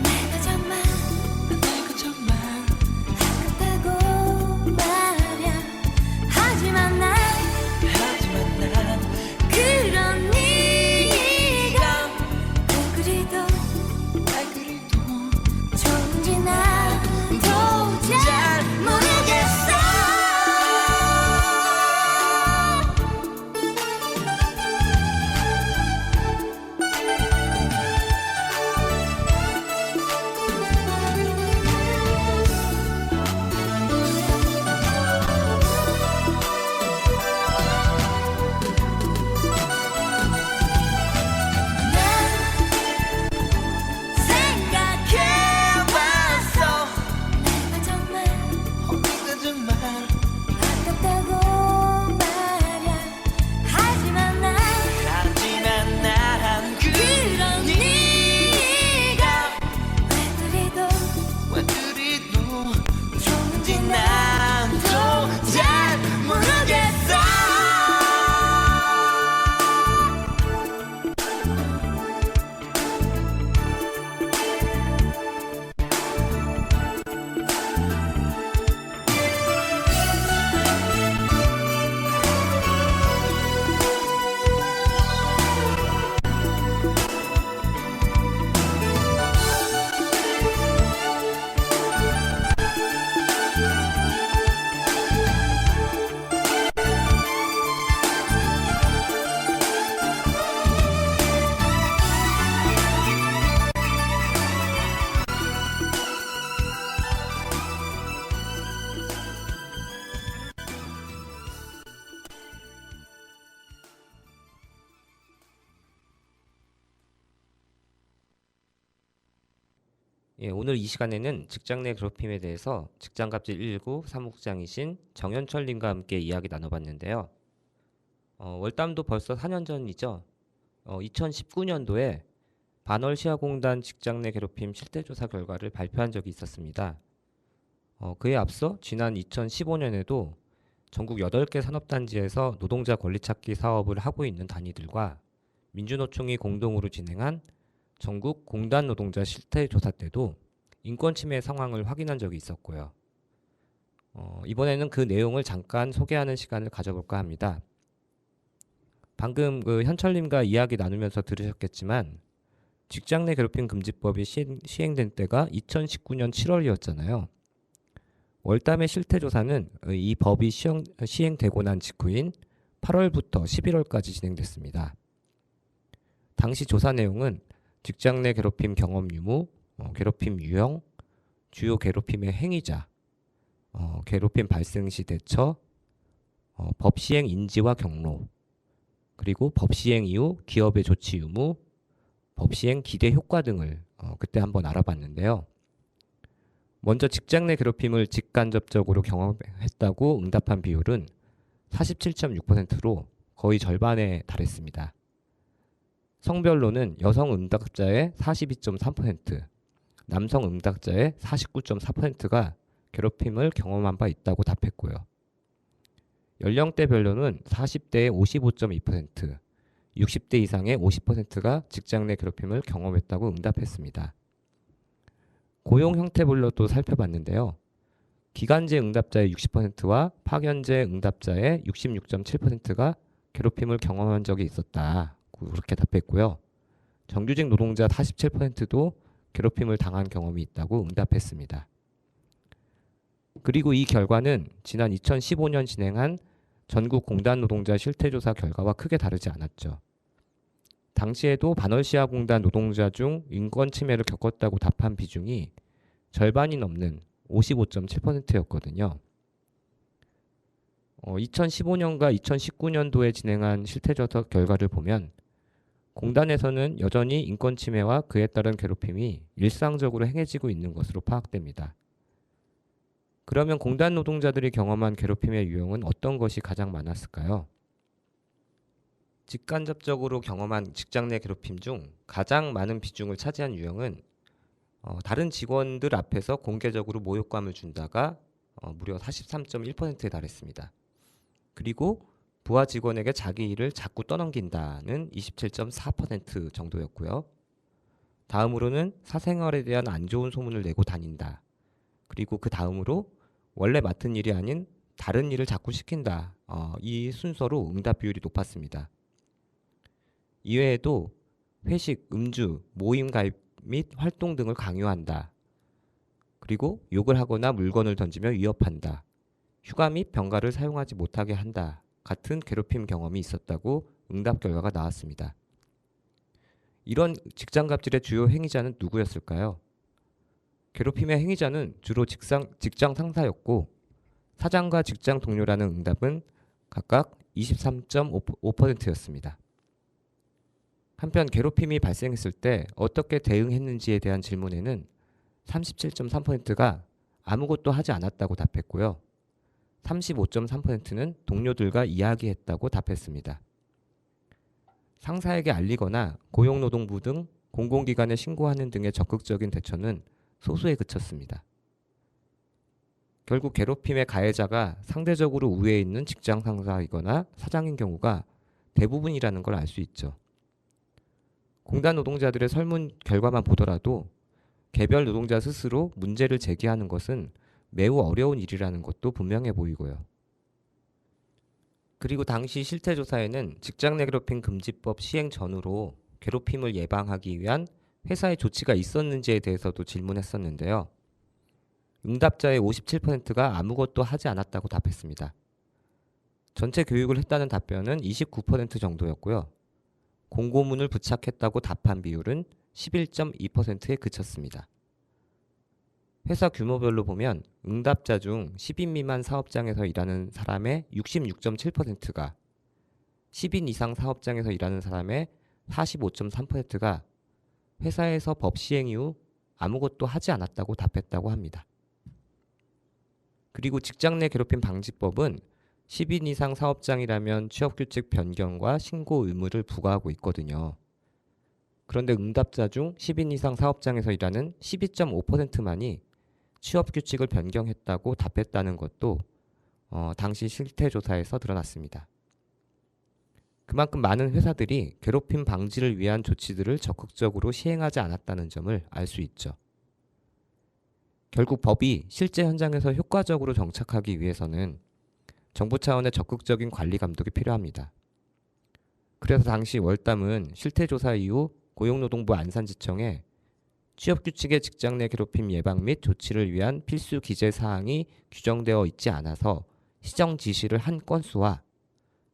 내가 정말 아깝다고 말야 하지만 난 그런 네가 왜 그리도 좋은지 나도 잘 모르겠어 생각해봤어 내가 정말 아깝다고 말야 하지만 난 그런 네가 왜 그리도 좋은지 나도 잘 모르겠어 예, 오늘 이 시간에는 직장 내 괴롭힘에 대해서 직장갑질 119 사무국장이신 정현철님과 함께 이야기 나눠봤는데요. 월담도 벌써 4년 전이죠. 2019년도에 반월시아공단 직장 내 괴롭힘 실태조사 결과를 발표한 적이 있었습니다. 그에 앞서 지난 2015년에도 전국 8개 산업단지에서 노동자 권리찾기 사업을 하고 있는 단위들과 민주노총이 공동으로 진행한 전국 공단 노동자 실태조사 때도 인권 침해 상황을 확인한 적이 있었고요. 이번에는 그 내용을 잠깐 소개하는 시간을 가져볼까 합니다. 방금 그 현철님과 이야기 나누면서 들으셨겠지만 직장 내 괴롭힘 금지법이 시행된 때가 2019년 7월이었잖아요. 월담의 실태조사는 이 법이 시행되고 난 직후인 8월부터 11월까지 진행됐습니다. 당시 조사 내용은 직장 내 괴롭힘 경험 유무, 괴롭힘 유형, 주요 괴롭힘의 행위자, 괴롭힘 발생 시 대처, 법 시행 인지와 경로, 그리고 법 시행 이후 기업의 조치 유무, 법 시행 기대 효과 등을 그때 한번 알아봤는데요. 먼저 직장 내 괴롭힘을 직간접적으로 경험했다고 응답한 비율은 47.6%로 거의 절반에 달했습니다. 성별로는 여성 응답자의 42.3%, 남성 응답자의 49.4%가 괴롭힘을 경험한 바 있다고 답했고요. 연령대별로는 40대의 55.2%, 60대 이상의 50%가 직장 내 괴롭힘을 경험했다고 응답했습니다. 고용 형태별로 또 살펴봤는데요. 기간제 응답자의 60%와 파견제 응답자의 66.7%가 괴롭힘을 경험한 적이 있었다. 그렇게 답했고요. 정규직 노동자 47%도 괴롭힘을 당한 경험이 있다고 응답했습니다. 그리고 이 결과는 지난 2015년 진행한 전국 공단 노동자 실태조사 결과와 크게 다르지 않았죠. 당시에도 반월시아 공단 노동자 중 인권 침해를 겪었다고 답한 비중이 절반이 넘는 55.7%였거든요. 2015년과 2019년도에 진행한 실태조사 결과를 보면 공단에서는 여전히 인권 침해와 그에 따른 괴롭힘이 일상적으로 행해지고 있는 것으로 파악됩니다. 그러면 공단 노동자들이 경험한 괴롭힘의 유형은 어떤 것이 가장 많았을까요? 직간접적으로 경험한 직장 내 괴롭힘 중 가장 많은 비중을 차지한 유형은 다른 직원들 앞에서 공개적으로 모욕감을 준다가 무려 43.1%에 달했습니다. 그리고 부하 직원에게 자기 일을 자꾸 떠넘긴다는 27.4% 정도였고요. 다음으로는 사생활에 대한 안 좋은 소문을 내고 다닌다. 그리고 그 다음으로 원래 맡은 일이 아닌 다른 일을 자꾸 시킨다. 이 순서로 응답 비율이 높았습니다. 이외에도 회식, 음주, 모임 가입 및 활동 등을 강요한다. 그리고 욕을 하거나 물건을 던지며 위협한다. 휴가 및 병가를 사용하지 못하게 한다. 같은 괴롭힘 경험이 있었다고 응답 결과가 나왔습니다. 이런 직장 갑질의 주요 행위자는 누구였을까요? 괴롭힘의 행위자는 주로 직장 상사였고 사장과 직장 동료라는 응답은 각각 23.5%였습니다. 한편 괴롭힘이 발생했을 때 어떻게 대응했는지에 대한 질문에는 37.3%가 아무것도 하지 않았다고 답했고요. 35.3%는 동료들과 이야기했다고 답했습니다. 상사에게 알리거나 고용노동부 등 공공기관에 신고하는 등의 적극적인 대처는 소수에 그쳤습니다. 결국 괴롭힘의 가해자가 상대적으로 우위에 있는 직장 상사이거나 사장인 경우가 대부분이라는 걸 알 수 있죠. 공단 노동자들의 설문 결과만 보더라도 개별 노동자 스스로 문제를 제기하는 것은 매우 어려운 일이라는 것도 분명해 보이고요. 그리고 당시 실태조사에는 직장 내 괴롭힘 금지법 시행 전후로 괴롭힘을 예방하기 위한 회사의 조치가 있었는지에 대해서도 질문했었는데요. 응답자의 57%가 아무것도 하지 않았다고 답했습니다. 전체 교육을 했다는 답변은 29% 정도였고요. 공고문을 부착했다고 답한 비율은 11.2%에 그쳤습니다. 회사 규모별로 보면 응답자 중 10인 미만 사업장에서 일하는 사람의 66.7%가 10인 이상 사업장에서 일하는 사람의 45.3%가 회사에서 법 시행 이후 아무것도 하지 않았다고 답했다고 합니다. 그리고 직장 내 괴롭힘 방지법은 10인 이상 사업장이라면 취업규칙 변경과 신고 의무를 부과하고 있거든요. 그런데 응답자 중 10인 이상 사업장에서 일하는 12.5%만이 취업규칙을 변경했다고 답했다는 것도 당시 실태조사에서 드러났습니다. 그만큼 많은 회사들이 괴롭힘 방지를 위한 조치들을 적극적으로 시행하지 않았다는 점을 알 수 있죠. 결국 법이 실제 현장에서 효과적으로 정착하기 위해서는 정부 차원의 적극적인 관리 감독이 필요합니다. 그래서 당시 월담은 실태조사 이후 고용노동부 안산지청에 취업규칙의 직장 내 괴롭힘 예방 및 조치를 위한 필수 기재 사항이 규정되어 있지 않아서 시정 지시를 한 건수와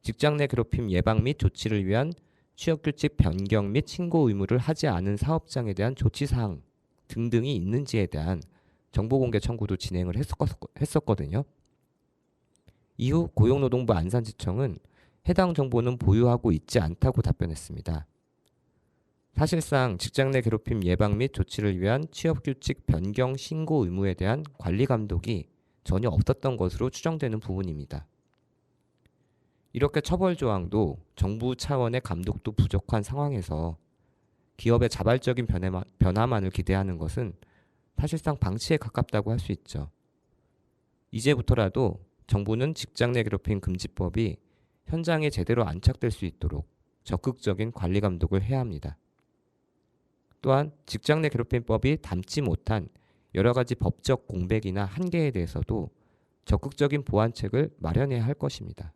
직장 내 괴롭힘 예방 및 조치를 위한 취업규칙 변경 및 신고 의무를 하지 않은 사업장에 대한 조치 사항 등등이 있는지에 대한 정보공개 청구도 진행을 했었거든요. 이후 고용노동부 안산지청은 해당 정보는 보유하고 있지 않다고 답변했습니다. 사실상 직장 내 괴롭힘 예방 및 조치를 위한 취업규칙 변경 신고 의무에 대한 관리 감독이 전혀 없었던 것으로 추정되는 부분입니다. 이렇게 처벌 조항도 정부 차원의 감독도 부족한 상황에서 기업의 자발적인 변화만을 기대하는 것은 사실상 방치에 가깝다고 할 수 있죠. 이제부터라도 정부는 직장 내 괴롭힘 금지법이 현장에 제대로 안착될 수 있도록 적극적인 관리 감독을 해야 합니다. 또한 직장 내 괴롭힘법이 담지 못한 여러 가지 법적 공백이나 한계에 대해서도 적극적인 보완책을 마련해야 할 것입니다.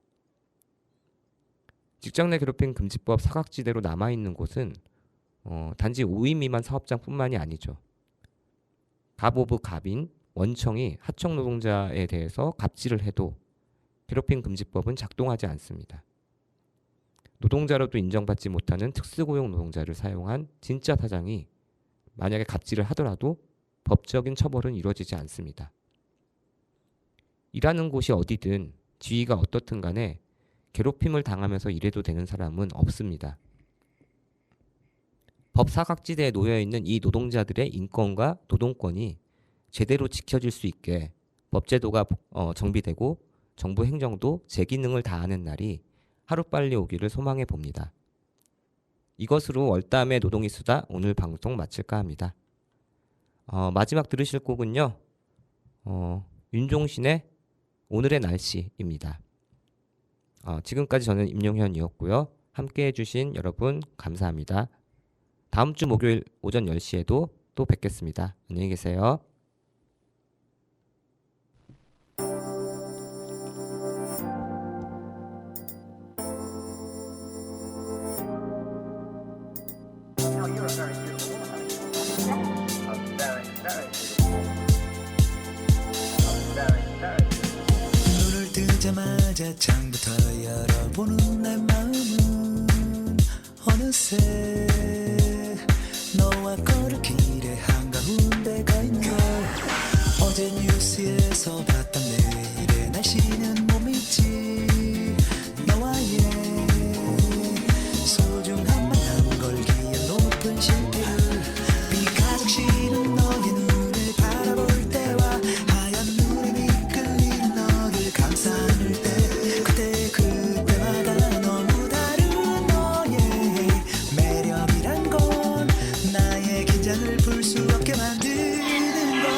직장 내 괴롭힘 금지법 사각지대로 남아있는 곳은 단지 5인 미만 사업장뿐만이 아니죠. 갑 오브 갑인 원청이 하청 노동자에 대해서 갑질을 해도 괴롭힘 금지법은 작동하지 않습니다. 노동자로도 인정받지 못하는 특수고용 노동자를 사용한 진짜 사장이 만약에 갑질을 하더라도 법적인 처벌은 이루어지지 않습니다. 일하는 곳이 어디든 지위가 어떻든 간에 괴롭힘을 당하면서 일해도 되는 사람은 없습니다. 법 사각지대에 놓여있는 이 노동자들의 인권과 노동권이 제대로 지켜질 수 있게 법제도가 정비되고 정부 행정도 제 기능을 다하는 날이 하루빨리 오기를 소망해 봅니다. 이것으로 월담의 노동이 수다 오늘 방송 마칠까 합니다. 마지막 들으실 곡은요. 윤종신의 오늘의 날씨입니다. 지금까지 저는 임용현이었고요. 함께 해주신 여러분 감사합니다. 다음 주 목요일 오전 10시에도 또 뵙겠습니다. 안녕히 계세요. 눈을 뜨자마자 창부터 열어보는 내 마음은 어느새 너와 걸을 길에 한가운데가 있네. 어제 뉴스에서 봤던 내일의 날씨는 못 믿지. 너와의 소중한 만남 걸기에 높은 실패를 비가족 싫은 너의 눈을 바라볼 때와 하얀 눈에 미끌린 너를 감싸는 때 그때마다 너무 다른 너의 매력이란 건 나의 긴장을 풀 수 없게 만드는 걸.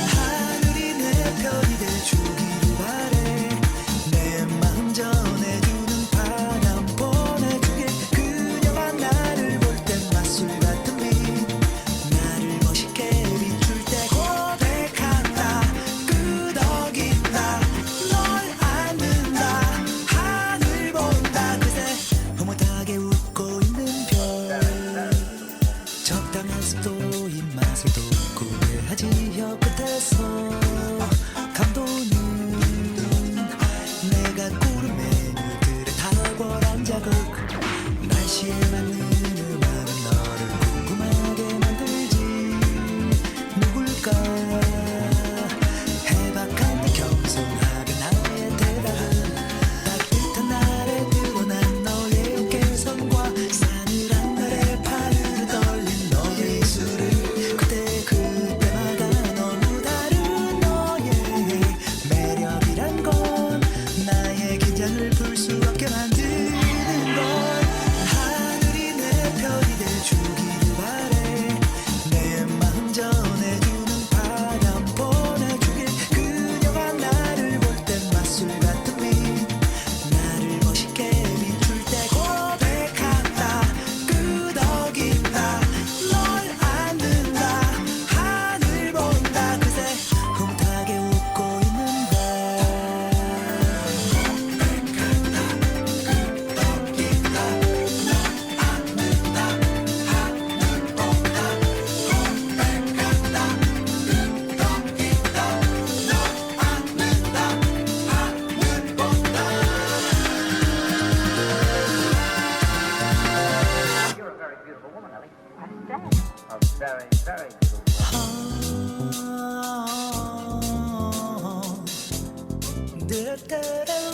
하늘이 내 편이 돼주기를 바래. 내 마음 전해주는 바람 보내주길. 그녀가 나를 볼 땐 맞술 같은 빛 나를 멋있게 비출 때 고백한다. 끄덕인다. 널 안는다. 하늘 본다. 그새 흐뭇하게 웃고 있는 별. 적당한 습도 입맛을 돋고 해하지 혀끝에서 감도는 내가 고른 메뉴들의 탁월한 자극. 날씨에 맞는 음악은 너를 궁금하게 만들지. 누굴까 해박한데 겸손하게 나의 대답은 따뜻한 날에 드러난 너의 어깨선과 싸늘한 날에 파르르 떨린 너의 입술을. 그때마다 너무 다른 너의 매력이란 건 나의 긴장을 풀 수 없게 만드는 걸. 하늘이 내 편이 돼주기를 바래. 내 마음 전해주는 바람 보내주길. 그녀가 나를 볼 땐 맞술 같은 빛 나를 멋있게 비출 때 고백한다. 끄덕인다. 널 안는다. 하늘 본다. 그새 흐뭇하게 웃고 있는데 You're a very beautiful woman, Ellie. A very, very beautiful woman. Da da da